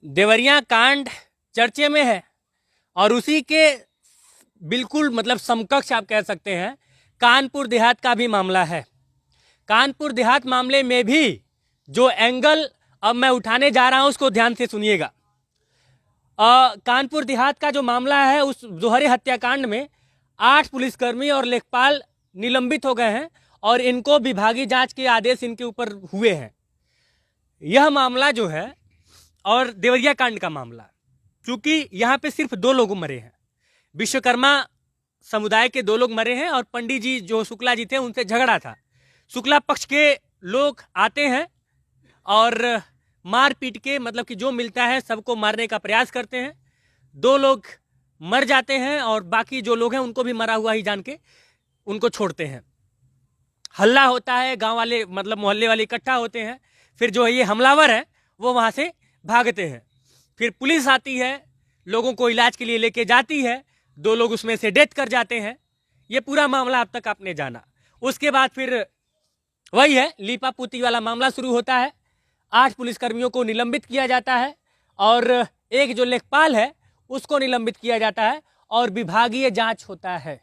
देवरिया कांड चर्चे में है और उसी के बिल्कुल मतलब समकक्ष आप कह सकते हैं कानपुर देहात का भी मामला है। कानपुर देहात मामले में भी जो एंगल अब मैं उठाने जा रहा हूं उसको ध्यान से सुनिएगा। कानपुर देहात का जो मामला है उस जोहरे हत्याकांड में 8 पुलिसकर्मी और लेखपाल निलंबित हो गए हैं और इनको विभागीय जांच के आदेश इनके ऊपर हुए हैं। यह मामला जो है और देवरिया कांड का मामला, चूंकि यहाँ पे सिर्फ 2 लोग मरे हैं, विश्वकर्मा समुदाय के 2 लोग मरे हैं और पंडित जी जो शुक्ला जी थे उनसे झगड़ा था। शुक्ला पक्ष के लोग आते हैं और मार पीट के मतलब कि जो मिलता है सबको मारने का प्रयास करते हैं। 2 लोग मर जाते हैं और बाकी जो लोग हैं उनको भी मरा हुआ ही जान के उनको छोड़ते हैं। हल्ला होता है, गांव वाले मतलब मोहल्ले वाले इकट्ठा होते हैं। फिर जो ये हमलावर है वो वहां से भागते हैं। फिर पुलिस आती है, लोगों को इलाज के लिए लेके जाती है। 2 लोग उसमें से डेथ कर जाते हैं। ये पूरा मामला अब तक आपने जाना। उसके बाद फिर वही है, लीपा पोती वाला मामला शुरू होता है। 8 पुलिसकर्मियों को निलंबित किया जाता है और एक जो लेखपाल है उसको निलंबित किया जाता है और विभागीय जांच होता है।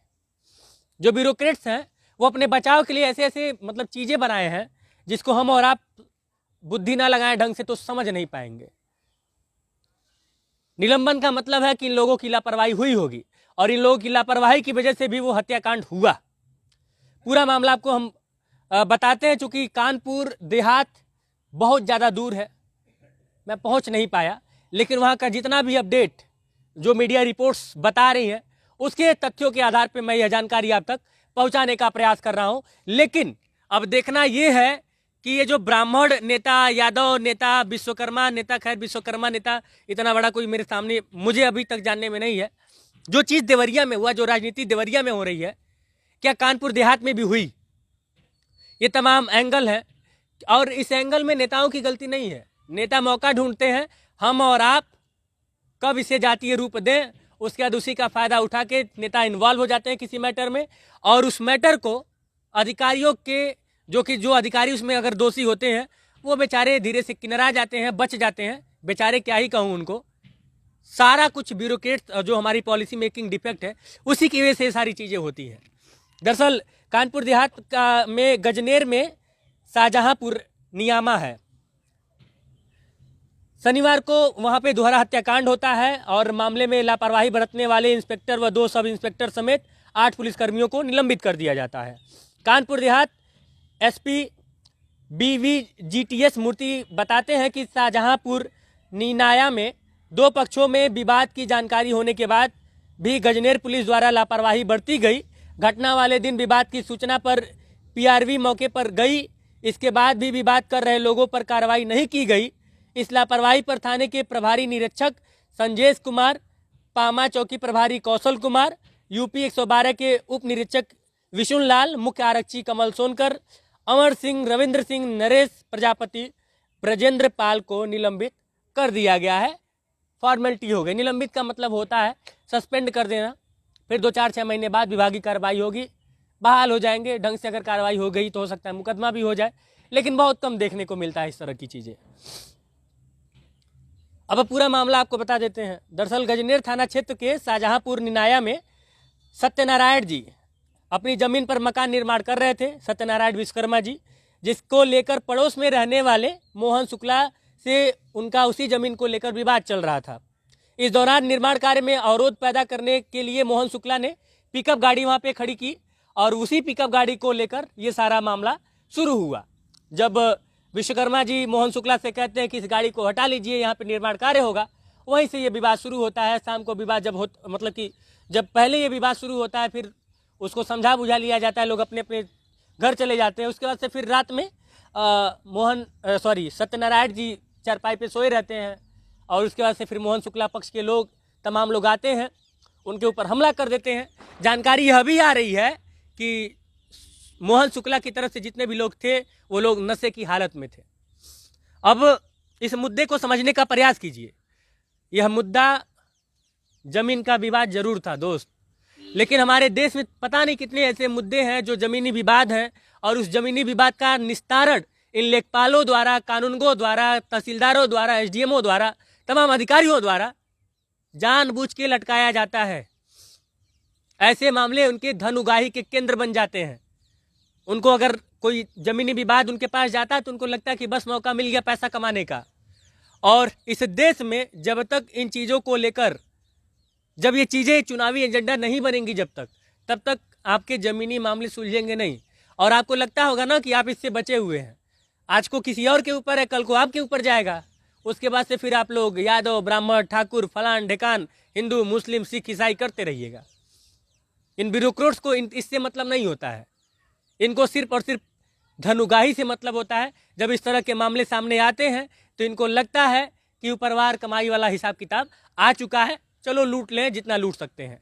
जो ब्यूरोक्रेट्स हैं वो अपने बचाव के लिए ऐसे ऐसे मतलब चीजें बनाए हैं जिसको हम और आप बुद्धि ना लगाएं ढंग से तो समझ नहीं पाएंगे। निलंबन का मतलब है कि इन लोगों की लापरवाही हुई होगी और इन लोगों की लापरवाही की वजह से भी वो हत्याकांड हुआ। पूरा मामला आपको हम बताते हैं। चूंकि कानपुर देहात बहुत ज़्यादा दूर है, मैं पहुंच नहीं पाया, लेकिन वहां का जितना भी अपडेट जो मीडिया रिपोर्ट्स बता रही हैं उसके तथ्यों के आधार पर मैं यह जानकारी आप तक पहुंचाने का प्रयास कर रहा हूं। लेकिन अब देखना यह है कि ये जो ब्राह्मण नेता, यादव नेता, विश्वकर्मा नेता, खैर विश्वकर्मा नेता इतना बड़ा कोई मेरे सामने मुझे अभी तक जानने में नहीं है। जो चीज़ देवरिया में हुआ, जो राजनीति देवरिया में हो रही है, क्या कानपुर देहात में भी हुई? ये तमाम एंगल है और इस एंगल में नेताओं की गलती नहीं है। नेता मौका ढूंढते हैं, हम और आप कब इसे जातीय रूप दें, उसके बाद उसी का फायदा उठा के नेता इन्वॉल्व हो जाते हैं किसी मैटर में और उस मैटर को अधिकारियों के जो अधिकारी उसमें अगर दोषी होते हैं वो बेचारे धीरे से किनरा जाते हैं, बच जाते हैं। बेचारे क्या ही कहूँ उनको। सारा कुछ ब्यूरोक्रेट्स जो हमारी पॉलिसी मेकिंग डिफेक्ट है उसी की वजह से सारी चीज़ें होती हैं। दरअसल कानपुर देहात का में गजनेर में शाहजहांपुर नियामा है। शनिवार को वहाँ पे दोहरा हत्याकांड होता है और मामले में लापरवाही बरतने वाले इंस्पेक्टर व 2 सब इंस्पेक्टर समेत 8 पुलिसकर्मियों को निलंबित कर दिया जाता है। कानपुर देहात एसपी BVGTS मूर्ति बताते हैं कि शाहजहांपुर नीनाया में 2 पक्षों में विवाद की जानकारी होने के बाद भी गजनेर पुलिस द्वारा लापरवाही बरती गई। घटना वाले दिन विवाद की सूचना पर PRV मौके पर गई। इसके बाद भी विवाद कर रहे लोगों पर कार्रवाई नहीं की गई। इस लापरवाही पर थाने के प्रभारी निरीक्षक संजेश कुमार, पामा चौकी प्रभारी कौशल कुमार, UP 112 के उप निरीक्षक विशुन लाल, मुख्य आरक्षी कमल सोनकर, अमर सिंह, रविंद्र सिंह, नरेश प्रजापति, ब्रजेंद्र पाल को निलंबित कर दिया गया है। फॉर्मेलिटी हो गई। निलंबित का मतलब होता है सस्पेंड कर देना, फिर 2-4-6 महीने बाद विभागीय कार्रवाई होगी, बहाल हो जाएंगे। ढंग से अगर कार्रवाई हो गई तो हो सकता है मुकदमा भी हो जाए, लेकिन बहुत कम देखने को मिलता है इस तरह की चीज़ें। अब पूरा मामला आपको बता देते हैं। दरअसल गजनेर थाना क्षेत्र के शाहजहांपुर निनाया में सत्यनारायण जी अपनी जमीन पर मकान निर्माण कर रहे थे। सत्यनारायण विश्वकर्मा जी, जिसको लेकर पड़ोस में रहने वाले मोहन शुक्ला से उनका उसी जमीन को लेकर विवाद चल रहा था। इस दौरान निर्माण कार्य में अवरोध पैदा करने के लिए मोहन शुक्ला ने पिकअप गाड़ी वहां पे खड़ी की और उसी पिकअप गाड़ी को लेकर ये सारा मामला शुरू हुआ। जब विश्वकर्मा जी मोहन शुक्ला से कहते हैं कि इस गाड़ी को हटा लीजिए, यहाँ पे निर्माण कार्य होगा, वहीं से ये विवाद शुरू होता है। शाम को विवाद जब पहले ये विवाद शुरू होता है फिर उसको समझा बुझा लिया जाता है, लोग अपने अपने घर चले जाते हैं। उसके बाद से फिर रात में सत्यनारायण जी चारपाई पे सोए रहते हैं और उसके बाद से फिर मोहन शुक्ला पक्ष के लोग तमाम लोग आते हैं, उनके ऊपर हमला कर देते हैं। जानकारी यह भी आ रही है कि मोहन शुक्ला की तरफ से जितने भी लोग थे वो लोग नशे की हालत में थे। अब इस मुद्दे को समझने का प्रयास कीजिए। यह मुद्दा जमीन का विवाद जरूर था दोस्त, लेकिन हमारे देश में पता नहीं कितने ऐसे मुद्दे हैं जो ज़मीनी विवाद हैं और उस ज़मीनी विवाद का निस्तारण इन लेखपालों द्वारा, कानूनगों द्वारा, तहसीलदारों द्वारा, एसडीएमओ द्वारा, तमाम अधिकारियों द्वारा जानबूझ के लटकाया जाता है। ऐसे मामले उनके धन उगाही के केंद्र बन जाते हैं। उनको अगर कोई जमीनी विवाद उनके पास जाता है तो उनको लगता है कि बस मौका मिल गया पैसा कमाने का। और इस देश में जब तक इन चीज़ों को लेकर, जब ये चीज़ें चुनावी एजेंडा नहीं बनेंगी तब तक आपके ज़मीनी मामले सुलझेंगे नहीं। और आपको लगता होगा ना कि आप इससे बचे हुए हैं। आज को किसी और के ऊपर है, कल को आपके ऊपर जाएगा। उसके बाद से फिर आप लोग यादव, ब्राह्मण, ठाकुर, फलान ढेकान, हिंदू, मुस्लिम, सिख, ईसाई करते रहिएगा। इन ब्यूरोक्रेट्स को इससे मतलब नहीं होता है। इनको सिर्फ और सिर्फ धनुगाही से मतलब होता है। जब इस तरह के मामले सामने आते हैं तो इनको लगता है कि ऊपरवार कमाई वाला हिसाब किताब आ चुका है, चलो लूट लें जितना लूट सकते हैं।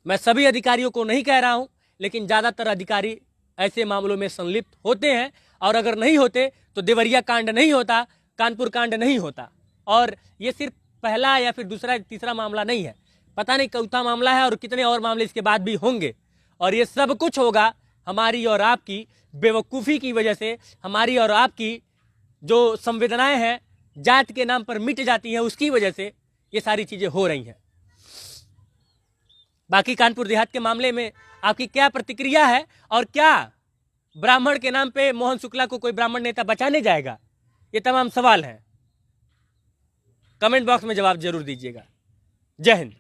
मैं सभी अधिकारियों को नहीं कह रहा हूं, लेकिन ज़्यादातर अधिकारी ऐसे मामलों में संलिप्त होते हैं। और अगर नहीं होते तो देवरिया कांड नहीं होता, कानपुर कांड नहीं होता। और ये सिर्फ पहला या फिर दूसरा तीसरा मामला नहीं है, पता नहीं चौथा मामला है और कितने और मामले इसके बाद भी होंगे। और ये सब कुछ होगा हमारी और आपकी बेवकूफ़ी की वजह से। हमारी और आपकी जो संवेदनाएं हैं जात के नाम पर मिट जाती हैं, उसकी वजह से ये सारी चीज़ें हो रही हैं। बाकी कानपुर देहात के मामले में आपकी क्या प्रतिक्रिया है, और क्या ब्राह्मण के नाम पे मोहन शुक्ला को कोई ब्राह्मण नेता बचाने जाएगा? ये तमाम सवाल हैं। कमेंट बॉक्स में जवाब जरूर दीजिएगा। जय हिंद।